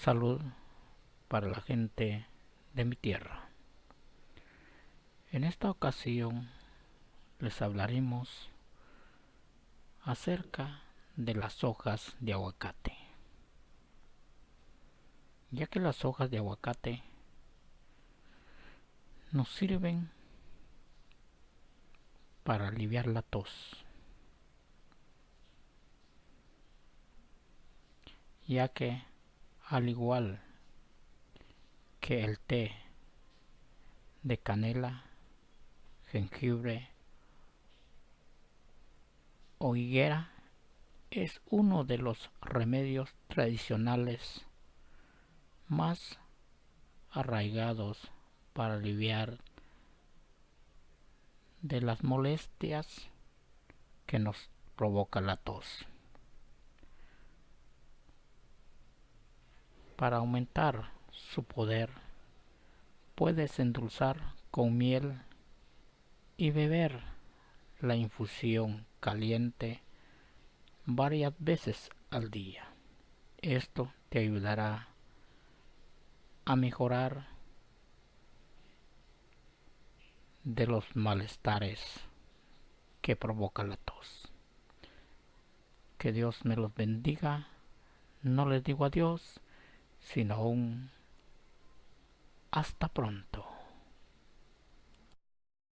Salud para la gente de mi tierra. En esta ocasión les hablaremos acerca de las hojas de aguacate, ya que las hojas de aguacate nos sirven para aliviar la tos, ya que al igual que el té de canela, jengibre o higuera, es uno de los remedios tradicionales más arraigados para aliviar de las molestias que nos provoca la tos. Para aumentar su poder, puedes endulzar con miel y beber la infusión caliente varias veces al día. Esto te ayudará a mejorar de los malestares que provoca la tos. Que Dios me los bendiga. No les digo adiós, sino un hasta pronto.